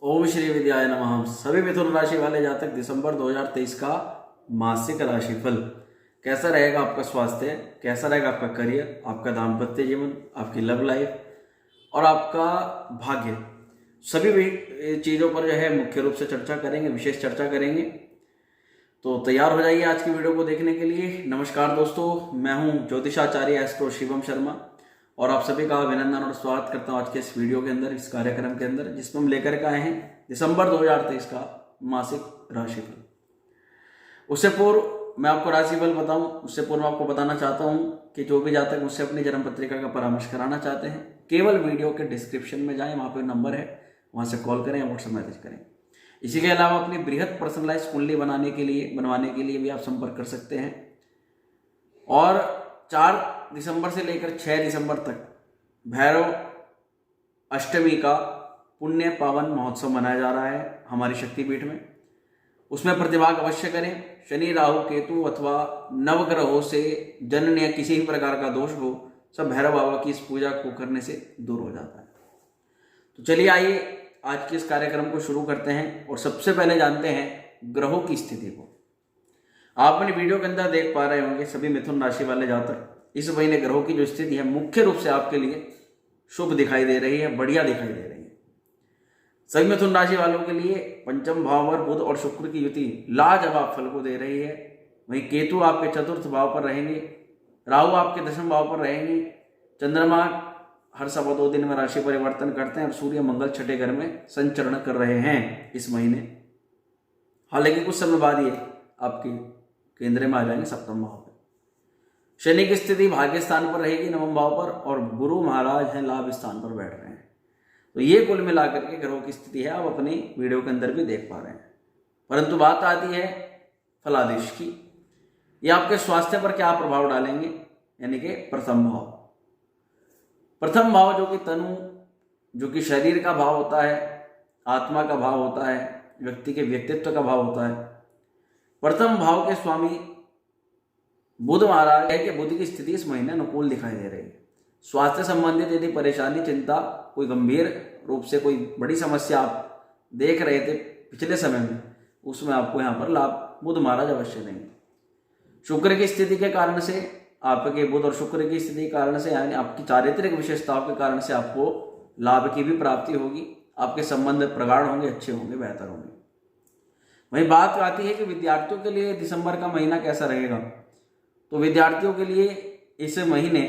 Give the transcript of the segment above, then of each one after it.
ओम श्री विद्याय नमः। सभी मिथुन राशि वाले जातक दिसंबर 2023 का मासिक राशिफल कैसा रहेगा, आपका स्वास्थ्य कैसा रहेगा, आपका करियर, आपका दाम्पत्य जीवन, आपकी लव लाइफ और आपका भाग्य, सभी भी चीज़ों पर जो है मुख्य रूप से चर्चा करेंगे, विशेष चर्चा करेंगे। तो तैयार हो जाइए आज की वीडियो को देखने के लिए। नमस्कार दोस्तों, मैं हूं ज्योतिषाचार्य एस्ट्रो शिवम शर्मा और आप सभी का अभिनंदन और स्वागत करता हूं आज के इस वीडियो के अंदर, इस कार्यक्रम के अंदर, जिसमें हम लेकर के आए हैं दिसंबर 2023 का मासिक राशिफल। उससे पूर्व मैं आपको राशिफल बताऊं, उससे पूर्व आपको बताना चाहता हूं कि जो भी जातक मुझसे अपनी जन्म पत्रिका का परामर्श कराना चाहते हैं, केवल वीडियो के डिस्क्रिप्शन में जाएं, वहां पर नंबर है, वहां से कॉल करें या व्हाट्सएप मैसेज करें। इसी के अलावा अपनी बृहद पर्सनलाइज कुंडली बनवाने के लिए भी आप संपर्क कर सकते हैं। और 4 दिसंबर से लेकर 6 दिसंबर तक भैरव अष्टमी का पुण्य पावन महोत्सव मनाया जा रहा है हमारी शक्तिपीठ में। उसमें प्रतिभाग अवश्य करें। शनि, राहु, केतु अथवा नवग्रहों से जन्य किसी भी प्रकार का दोष हो, सब भैरव बाबा की इस पूजा को करने से दूर हो जाता है। तो चलिए आइए आज के इस कार्यक्रम को शुरू करते हैं और सबसे पहले जानते हैं ग्रहों की स्थिति को। आप अपनी वीडियो के अंदर देख पा रहे होंगे सभी मिथुन राशि वाले जातक, इस महीने ग्रहों की जो स्थिति है मुख्य रूप से आपके लिए शुभ दिखाई दे रही है, बढ़िया दिखाई दे रही है। सभी मिथुन राशि वालों के लिए पंचम भाव पर बुध और शुक्र की युति लाजवाब फल को दे रही है। वहीं केतु आपके चतुर्थ भाव पर रहेंगे, राहु आपके दशम भाव पर रहेंगे, चंद्रमा हर सवा 2 दिन में राशि परिवर्तन करते हैं और सूर्य मंगल छठे घर में संचरण कर रहे हैं इस महीने। हालांकि कुछ समय बाद ये आपके केंद्र में आ जाएंगे सप्तम भाव पर। शनि की स्थिति भाग्य स्थान पर रहेगी, नवम भाव पर, और गुरु महाराज हैं लाभ स्थान पर बैठ रहे हैं। तो ये कुल मिलाकर के ग्रहों की स्थिति है, आप अपनी वीडियो के अंदर भी देख पा रहे हैं। परंतु बात आती है फलादेश की। ये आपके स्वास्थ्य पर क्या प्रभाव डालेंगे, यानी कि प्रथम भाव जो कि तनु, जो कि शरीर का भाव होता है, आत्मा का भाव होता है, व्यक्ति के व्यक्तित्व का भाव होता है। प्रथम भाव के स्वामी बुध महाराज है कि बुध की स्थिति इस महीने अनुकूल दिखाई दे रही है। स्वास्थ्य संबंधित यदि परेशानी, चिंता, कोई गंभीर रूप से कोई बड़ी समस्या आप देख रहे थे पिछले समय में, उसमें आपको यहाँ पर लाभ बुध महाराज अवश्य देंगे। शुक्र की स्थिति के कारण से, आपके बुध और शुक्र की स्थिति के कारण से, यानी आपकी चारित्रिक विशेषताओं के कारण से आपको लाभ की भी प्राप्ति होगी। आपके संबंध प्रगाढ़ होंगे, अच्छे होंगे, बेहतर होंगे। वही बात आती है कि विद्यार्थियों के लिए दिसंबर का महीना कैसा रहेगा। तो विद्यार्थियों के लिए इस महीने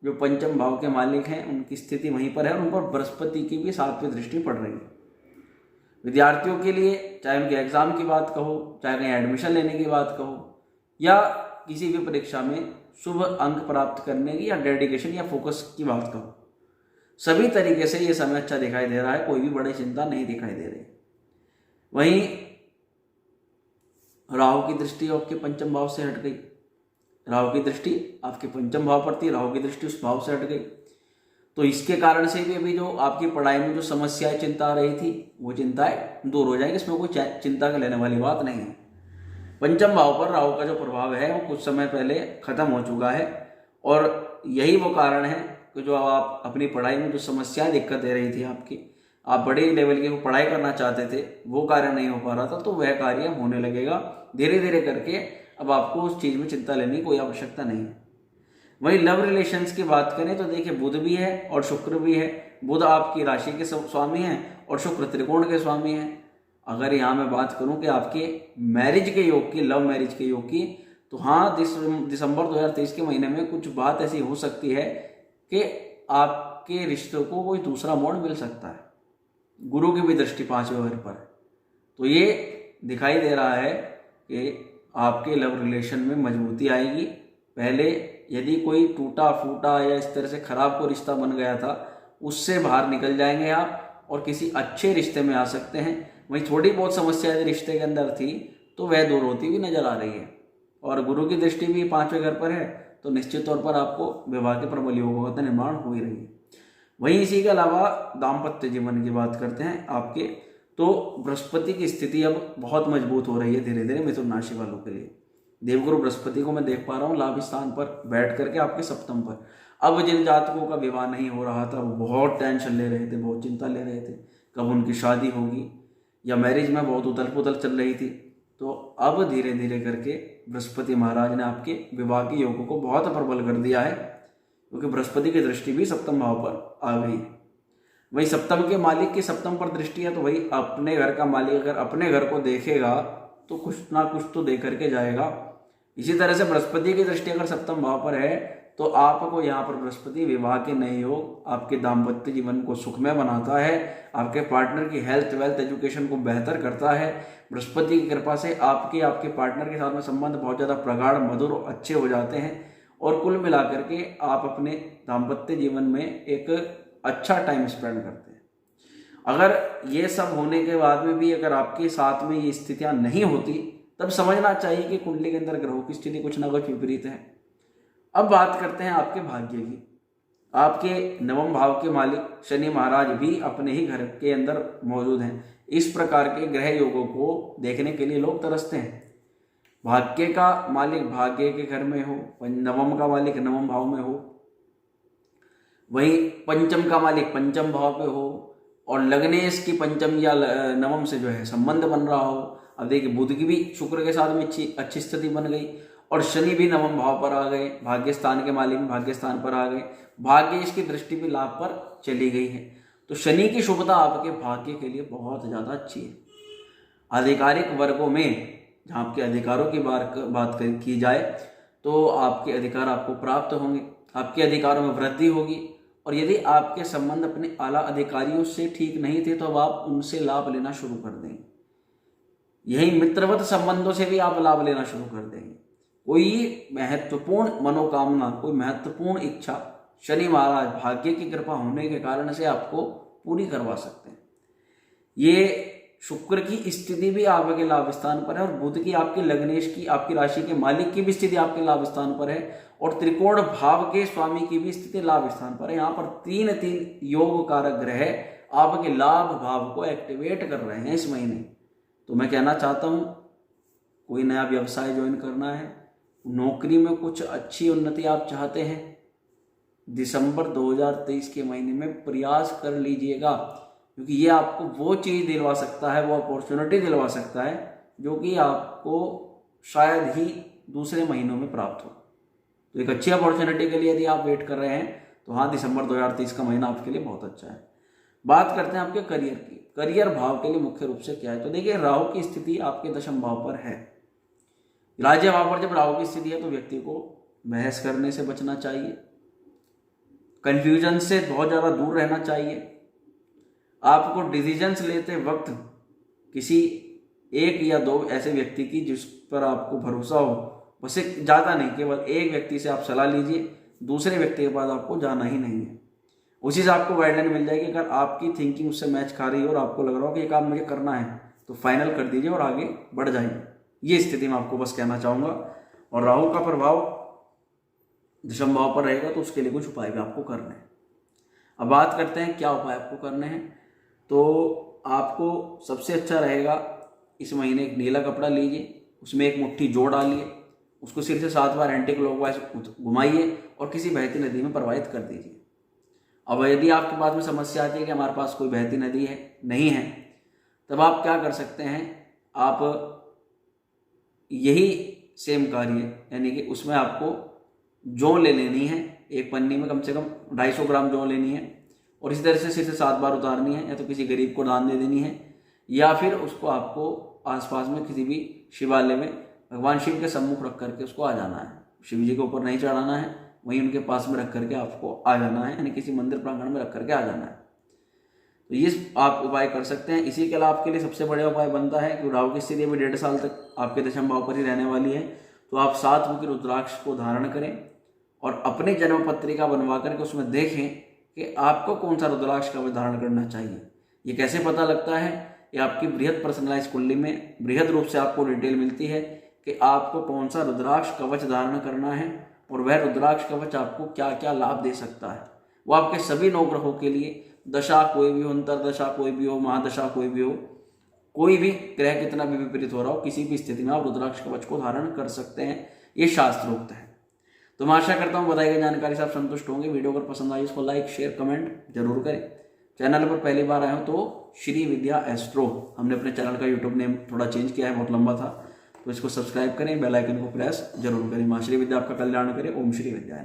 जो पंचम भाव के मालिक हैं उनकी स्थिति वहीं पर है और उन पर बृहस्पति की भी 7वीं दृष्टि पड़ रही है। विद्यार्थियों के लिए चाहे उनके एग्जाम की बात कहो, चाहे कहीं एडमिशन लेने की बात कहो, या किसी भी परीक्षा में शुभ अंक प्राप्त करने की, या डेडिकेशन या फोकस की बात कहो, सभी तरीके से ये समय अच्छा दिखाई दे रहा है। कोई भी बड़ी चिंता नहीं दिखाई दे रही। वहीं राहु की दृष्टि आपके पंचम भाव से हट गई। राहु की दृष्टि आपके पंचम भाव पर थी, राहु की दृष्टि उस भाव से हट गई। तो इसके कारण से भी अभी जो आपकी पढ़ाई में जो समस्याएं, चिंता आ रही थी, वो चिंताएं दूर हो जाएंगी। इसमें कोई चिंता का लेने वाली बात नहीं है। पंचम भाव पर राहु का जो प्रभाव है वो कुछ समय पहले खत्म हो चुका है और यही वो कारण है कि जो आप अपनी पढ़ाई में जो समस्याएं, दिक्कत दे रही थी आपकी, आप बड़े लेवल की पढ़ाई करना चाहते थे, वो कार्य नहीं हो पा रहा था, तो वह कार्य होने लगेगा धीरे धीरे करके। अब आपको उस चीज़ में चिंता लेने की कोई आवश्यकता नहीं है। वहीं लव रिलेशंस की बात करें तो देखिए बुध भी है और शुक्र भी है। बुध आपकी राशि के स्वामी हैं और शुक्र त्रिकोण के स्वामी हैं। अगर यहाँ मैं बात करूँ कि आपके मैरिज के योग की, लव मैरिज के योग की, तो हाँ, दिसंबर 2023 के महीने में कुछ बात ऐसी हो सकती है कि आपके रिश्तों को कोई दूसरा मोड़ मिल सकता है। गुरु की भी दृष्टि 5वें घर पर है, तो ये दिखाई दे रहा है कि आपके लव रिलेशन में मजबूती आएगी। पहले यदि कोई टूटा फूटा या इस तरह से खराब कोई रिश्ता बन गया था, उससे बाहर निकल जाएंगे आप और किसी अच्छे रिश्ते में आ सकते हैं। वहीं थोड़ी बहुत समस्या यदि रिश्ते के अंदर थी तो वह दूर होती हुई नजर आ रही है। और गुरु की दृष्टि भी 5वें घर पर है, तो निश्चित तौर पर आपको विवाह के प्रबल योगों का निर्माण हो ही रही है। वहीं इसी के अलावा दाम्पत्य जीवन की बात करते हैं आपके, तो बृहस्पति की स्थिति अब बहुत मजबूत हो रही है धीरे धीरे मिथुन राशि वालों के लिए। देवगुरु बृहस्पति को मैं देख पा रहा हूँ लाभ स्थान पर बैठ करके आपके सप्तम पर। अब जिन जातकों का विवाह नहीं हो रहा था, वो बहुत टेंशन ले रहे थे, बहुत चिंता ले रहे थे कब उनकी शादी होगी, या मैरिज में बहुत उथल पुथल चल रही थी। तो अब धीरे धीरे करके बृहस्पति महाराज ने आपके विवाह के योगों को बहुत प्रबल कर दिया है, क्योंकि बृहस्पति की दृष्टि भी सप्तम भाव पर आ गई है। वही सप्तम के मालिक की सप्तम पर दृष्टि है, तो वही अपने घर का मालिक अगर अपने घर को देखेगा तो कुछ ना कुछ तो दे करके जाएगा। इसी तरह से बृहस्पति की दृष्टि अगर सप्तम भाव पर है तो आपको यहाँ पर बृहस्पति विवाह के नए योग, आपके दाम्पत्य जीवन को सुखमय बनाता है, आपके पार्टनर की हेल्थ वेल्थ एजुकेशन को बेहतर करता है। बृहस्पति की कृपा से आपके पार्टनर के साथ में संबंध बहुत ज़्यादा प्रगाढ़, मधुर और अच्छे हो जाते हैं, और कुल मिलाकर के आप अपने दाम्पत्य जीवन में एक अच्छा टाइम स्पेंड करते हैं। अगर ये सब होने के बाद में भी अगर आपके साथ में ये स्थितियां नहीं होती, तब समझना चाहिए कि कुंडली के अंदर ग्रहों की स्थिति कुछ ना कुछ विपरीत है। अब बात करते हैं आपके भाग्य की। आपके नवम भाव के मालिक शनि महाराज भी अपने ही घर के अंदर मौजूद हैं। इस प्रकार के ग्रह योगों को देखने के लिए लोग तरसते हैं। भाग्य का मालिक भाग्य के घर में हो, नवम का मालिक नवम भाव में हो, वहीं पंचम का मालिक पंचम भाव पे हो, और लग्नेश की पंचम या नवम से जो है संबंध बन रहा हो। अब देखिए बुध की भी शुक्र के साथ में अच्छी स्थिति बन गई, और शनि भी नवम भाव पर आ गए, भाग्य स्थान के मालिक भाग्य स्थान पर आ गए, भाग्य इसकी दृष्टि भी लाभ पर चली गई है। तो शनि की शुभता आपके भाग्य के लिए बहुत ज़्यादा अच्छी है। आधिकारिक वर्गों में जहाँ आपके अधिकारों की बात की जाए तो आपके अधिकार आपको प्राप्त होंगे, आपके अधिकारों में वृद्धि होगी, और यदि आपके संबंध अपने आला अधिकारियों से ठीक नहीं थे तो अब आप उनसे लाभ लेना शुरू कर देंगे। यही मित्रवत संबंधों से भी आप लाभ लेना शुरू कर देंगे। कोई महत्वपूर्ण मनोकामना, कोई महत्वपूर्ण इच्छा शनि महाराज भाग्य की कृपा होने के कारण से आपको पूरी करवा सकते हैं। ये शुक्र की स्थिति भी आपके लाभ स्थान पर है, और बुध की आपके लग्नेश की आपकी राशि के मालिक की भी स्थिति आपके लाभ स्थान पर है, और त्रिकोण भाव के स्वामी की भी स्थिति लाभ स्थान पर है। यहाँ पर तीन योग कारक ग्रह आपके लाभ भाव को एक्टिवेट कर रहे हैं इस महीने। तो मैं कहना चाहता हूँ, कोई नया व्यवसाय ज्वाइन करना है, नौकरी में कुछ अच्छी उन्नति आप चाहते हैं, दिसंबर 2023 के महीने में प्रयास कर लीजिएगा, क्योंकि ये आपको वो चीज़ दिलवा सकता है, वो अपॉर्चुनिटी दिलवा सकता है जो कि आपको शायद ही दूसरे महीनों में प्राप्त हो। तो एक अच्छी अपॉर्चुनिटी के लिए यदि आप वेट कर रहे हैं तो हाँ, दिसंबर 2023 का महीना आपके लिए बहुत अच्छा है। बात करते हैं आपके करियर की। करियर भाव के लिए मुख्य रूप से क्या है, तो देखिए राहु की स्थिति आपके दशम भाव पर है। राज्य भाव पर जब राहु की स्थिति है तो व्यक्ति को बहस करने से बचना चाहिए, कंफ्यूजन से बहुत ज़्यादा दूर रहना चाहिए। आपको डिसीजंस लेते वक्त किसी एक या दो ऐसे व्यक्ति की जिस पर आपको भरोसा हो, वैसे ज़्यादा नहीं, केवल एक व्यक्ति से आप सलाह लीजिए, दूसरे व्यक्ति के पास आपको जाना ही नहीं है। उसी से आपको गाइडलाइन मिल जाएगी। अगर आपकी थिंकिंग उससे मैच खा रही है और आपको लग रहा हो कि ये काम मुझे करना है, तो फाइनल कर दीजिए और आगे बढ़ जाइए। ये स्थिति में आपको बस कहना चाहूँगा। और राहु का प्रभाव दशम भाव पर रहेगा तो उसके लिए कुछ उपाय भी आपको करने हैं। अब बात करते हैं क्या उपाय आपको करने हैं। तो आपको सबसे अच्छा रहेगा इस महीने एक नीला कपड़ा लीजिए, उसमें एक मुट्ठी जौ डालिए, उसको सिर से 7 बार एंटी क्लॉकवाइज घुमाइए और किसी बहती नदी में प्रवाहित कर दीजिए। अब यदि आपके पास में समस्या आती है कि हमारे पास कोई बहती नदी है नहीं है, तब आप क्या कर सकते हैं, आप यही सेम कार्य, यानी कि उसमें आपको जौ ले लेनी है, एक पन्नी में कम से कम 250 ग्राम जौ लेनी है, और इसी तरह से सिर से 7 बार उतारनी है, या तो किसी गरीब को दान दे देनी है, या फिर उसको आपको आसपास में किसी भी शिवालय में भगवान शिव के सम्मुख रख करके उसको आ जाना है। शिव जी के ऊपर नहीं चढ़ाना है, वहीं उनके पास में रख करके आपको आ जाना है, यानी किसी मंदिर प्रांगण में रख करके आ जाना है। तो ये आप उपाय कर सकते हैं। इसी के अलावा आपके लिए सबसे बड़ा उपाय बनता है कि राहु की स्थिति में 1.5 साल तक आपके दशम भाव पर ही रहने वाली है, तो आप 7 मुखी रुद्राक्ष को धारण करें और अपनी जन्म पत्रिका बनवा करके उसमें देखें कि आपको कौन सा रुद्राक्ष का धारण करना चाहिए। ये कैसे पता लगता है, ये आपकी बृहद पर्सनलाइज कुंडली में बृहद रूप से आपको डिटेल मिलती है कि आपको कौन सा रुद्राक्ष कवच धारण करना है, और वह रुद्राक्ष कवच आपको क्या क्या लाभ दे सकता है। वो आपके सभी 9 ग्रहों के लिए, दशा कोई भी हो, अंतरदशा कोई भी हो, महादशा कोई भी हो, कोई भी ग्रह कितना भी विपरीत हो रहा हो, किसी भी स्थिति में आप रुद्राक्ष कवच को धारण कर सकते हैं। ये शास्त्रोक्त है। तो मैं आशा करता हूँ बताई गई जानकारी से आप संतुष्ट होंगे। वीडियो अगर पसंद आई इसको लाइक शेयर कमेंट जरूर करें। चैनल पर पहली बार आए हो तो श्री विद्या एस्ट्रो, हमने अपने चैनल का यूट्यूब नेम थोड़ा चेंज किया है, बहुत लंबा था, तो इसको सब्सक्राइब करें, बेल आइकन को प्रेस जरूर करें। माँ श्री विद्या आपका कल्याण करें। ओम श्री विद्या।